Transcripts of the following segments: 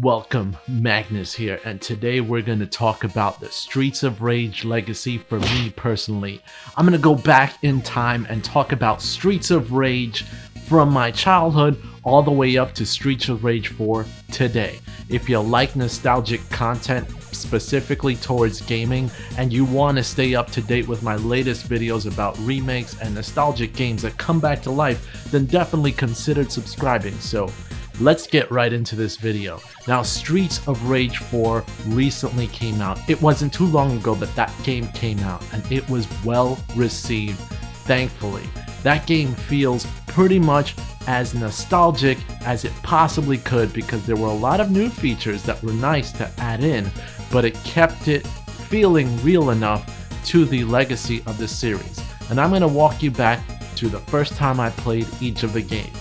Welcome, Magnus here, and today we're going to talk about the Streets of Rage legacy for me personally. I'm going to go back in time and talk about Streets of Rage from my childhood all the way up to Streets of Rage 4 today. If you like nostalgic content specifically towards gaming and you want to stay up to date with my latest videos about remakes and nostalgic games that come back to life, then definitely consider subscribing. So let's get right into this video. Now, Streets of Rage 4 recently came out. It wasn't too long ago that game came out, and it was well received, thankfully. That game feels pretty much as nostalgic as it possibly could because there were a lot of new features that were nice to add in, but it kept it feeling real enough to the legacy of the series. And I'm going to walk you back to the first time I played each of the games,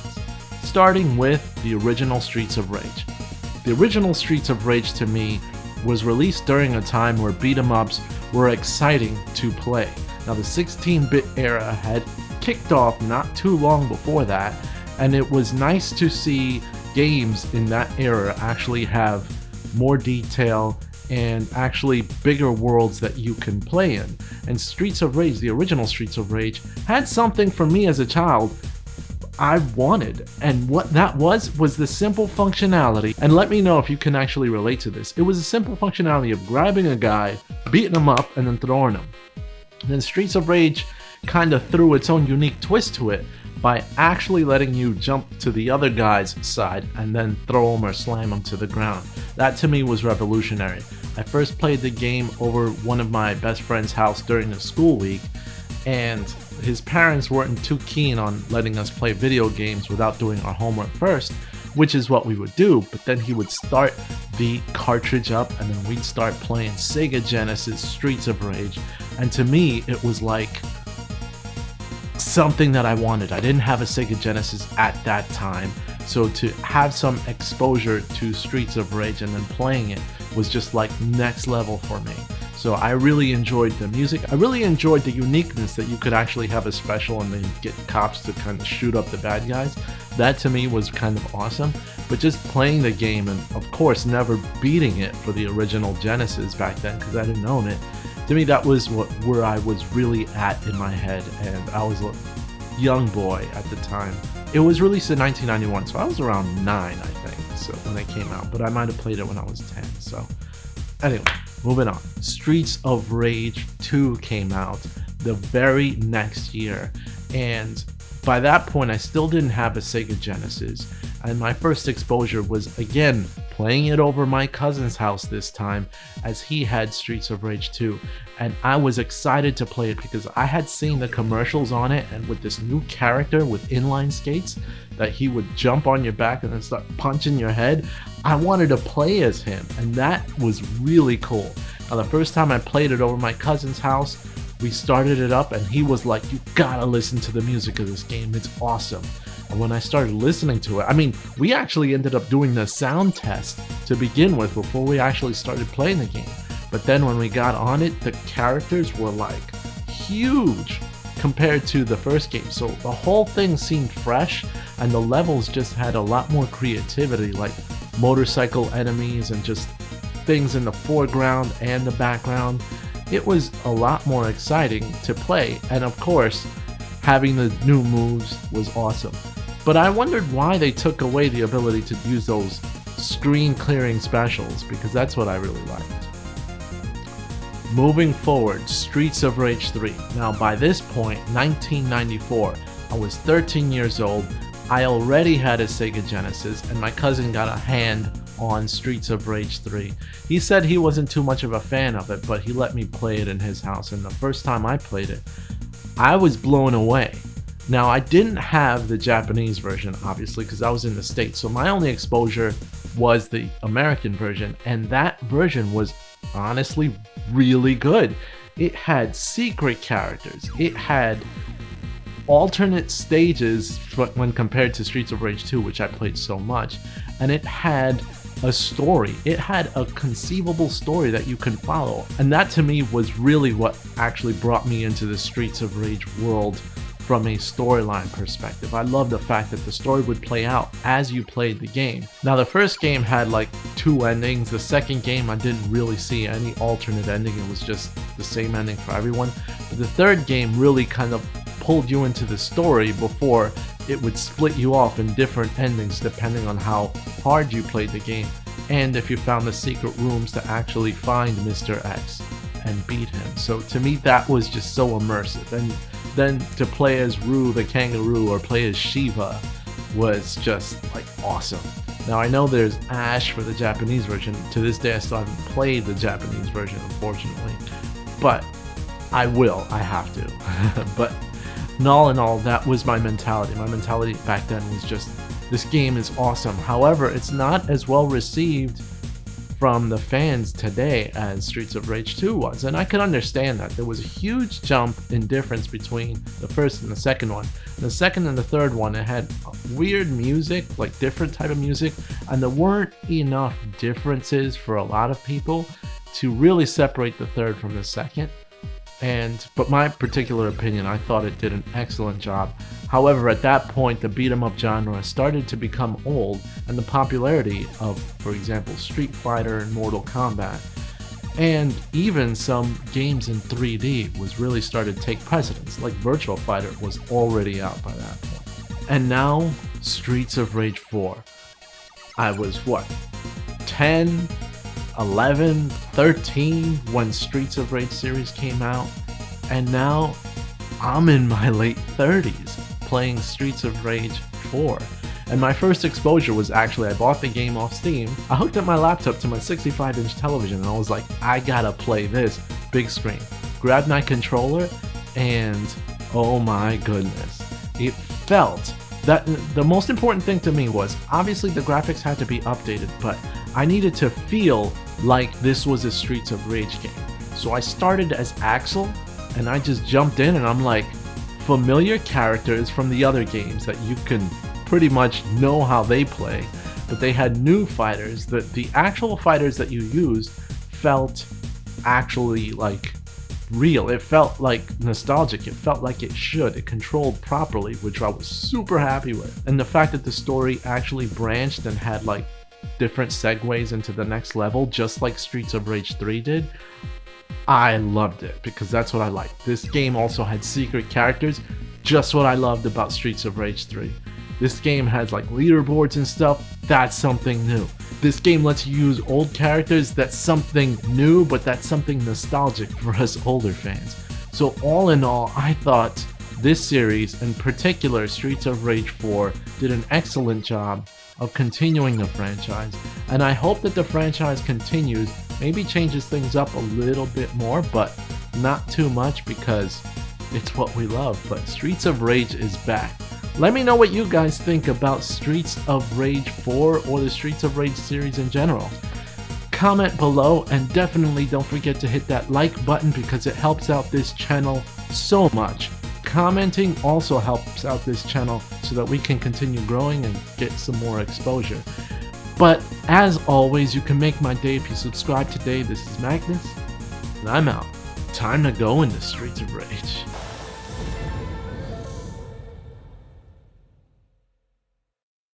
starting with the original Streets of Rage. The original Streets of Rage to me was released during a time where beat-em-ups were exciting to play. Now, the 16-bit era had kicked off not too long before that, and it was nice to see games in that era actually have more detail and actually bigger worlds that you can play in. And Streets of Rage, the original Streets of Rage, had something for me as a child I wanted, and what that was the simple functionality, and let me know if you can actually relate to this. It was a simple functionality of grabbing a guy, beating him up, and then throwing him. And then Streets of Rage kind of threw its own unique twist to it by actually letting you jump to the other guy's side and then throw him or slam him to the ground. That to me was revolutionary. I first played the game over one of my best friend's house during the school week, and his parents weren't too keen on letting us play video games without doing our homework first, which is what we would do. But then he would start the cartridge up and then we'd start playing Sega Genesis Streets of Rage, and to me it was like something that I wanted. I didn't have a Sega Genesis at that time, so to have some exposure to Streets of Rage and then playing it was just like next level for me. So I really enjoyed the music. I really enjoyed the uniqueness that you could actually have a special and then get cops to kind of shoot up the bad guys. That to me was kind of awesome. But just playing the game and of course never beating it for the original Genesis back then because I didn't own it, to me that was where I was really at in my head, and I was a young boy at the time. It was released in 1991, so I was around 9 I think, so when it came out, but I might have played it when I was 10. So anyway, moving on. Streets of Rage 2 came out the very next year, and by that point I still didn't have a Sega Genesis, and my first exposure was again playing it over my cousin's house this time, as he had Streets of Rage 2, and I was excited to play it because I had seen the commercials on it, and with this new character with inline skates that he would jump on your back and then start punching your head, I wanted to play as him, and that was really cool. Now, the first time I played it over my cousin's house, we started it up and he was like, "You gotta listen to the music of this game, it's awesome." And when I started listening to it, I mean, we actually ended up doing the sound test to begin with before we actually started playing the game. But then when we got on it, the characters were like huge compared to the first game. So the whole thing seemed fresh, and the levels just had a lot more creativity, like motorcycle enemies and just things in the foreground and the background. It was a lot more exciting to play, and of course, having the new moves was awesome. But I wondered why they took away the ability to use those screen clearing specials, because that's what I really liked. Moving forward, Streets of Rage 3. Now by this point, 1994, I was 13 years old, I already had a Sega Genesis, and my cousin got a hand on Streets of Rage 3. He said he wasn't too much of a fan of it, but he let me play it in his house, and the first time I played it, I was blown away. Now, I didn't have the Japanese version, obviously, because I was in the States, so my only exposure was the American version, and that version was honestly really good. It had secret characters, it had alternate stages when compared to Streets of Rage 2, which I played so much, and it had a story. It had a conceivable story that you can follow, and that to me was really what actually brought me into the Streets of Rage world from a storyline perspective. I love the fact that the story would play out as you played the game. Now, the first game had like 2 endings. The second game, I didn't really see any alternate ending. It was just the same ending for everyone. But the third game really kind of pulled you into the story before it would split you off in different endings depending on how hard you played the game and if you found the secret rooms to actually find Mr. X and beat him. So to me, that was just so immersive. And then to play as Rue the kangaroo or play as Shiva was just like awesome. Now I know there's Ash for the Japanese version. To this day I still haven't played the Japanese version, unfortunately, but I will. I have to. But in all, that was my mentality. My mentality back then was just, this game is awesome. However, it's not as well received from the fans today as Streets of Rage 2 was, and I could understand that. There was a huge jump in difference between the first and the second one. The second and the third one, it had weird music, like different type of music, and there weren't enough differences for a lot of people to really separate the third from the second. But my particular opinion, I thought it did an excellent job. However, at that point, the beat 'em up genre started to become old, and the popularity of, for example, Street Fighter and Mortal Kombat, and even some games in 3D was really started to take precedence, like Virtual Fighter was already out by that point. And now, Streets of Rage 4. I was, what, 10? 11, 13 when Streets of Rage series came out, and now I'm in my late 30s playing Streets of Rage 4. And my first exposure was actually, I bought the game off Steam, I hooked up my laptop to my 65-inch television, and I was like, I gotta play this big screen. Grabbed my controller, and oh my goodness, it felt that the most important thing to me was, obviously the graphics had to be updated, but I needed to feel like this was a Streets of Rage game. So I started as Axel, and I just jumped in, and I'm like, familiar characters from the other games that you can pretty much know how they play, but they had new fighters. That the actual fighters that you used felt actually like real. It felt like nostalgic. It felt like it should. It controlled properly, which I was super happy with. And the fact that the story actually branched and had like different segues into the next level, just like Streets of Rage 3 did, I loved it, because that's what I liked. This game also had secret characters, just what I loved about Streets of Rage 3. This game has like leaderboards and stuff, that's something new. This game lets you use old characters, that's something new, but that's something nostalgic for us older fans. So all in all, I thought this series, in particular Streets of Rage 4, did an excellent job of continuing the franchise, and I hope that the franchise continues, maybe changes things up a little bit more, but not too much, because it's what we love. But Streets of Rage is back. Let me know what you guys think about Streets of Rage 4 or the Streets of Rage series in general. Comment below, and definitely don't forget to hit that like button, because it helps out this channel so much. Commenting also helps out this channel so that we can continue growing and get some more exposure. But as always, you can make my day if you subscribe today. This is Magnus, and I'm out. Time to go into Streets of Rage.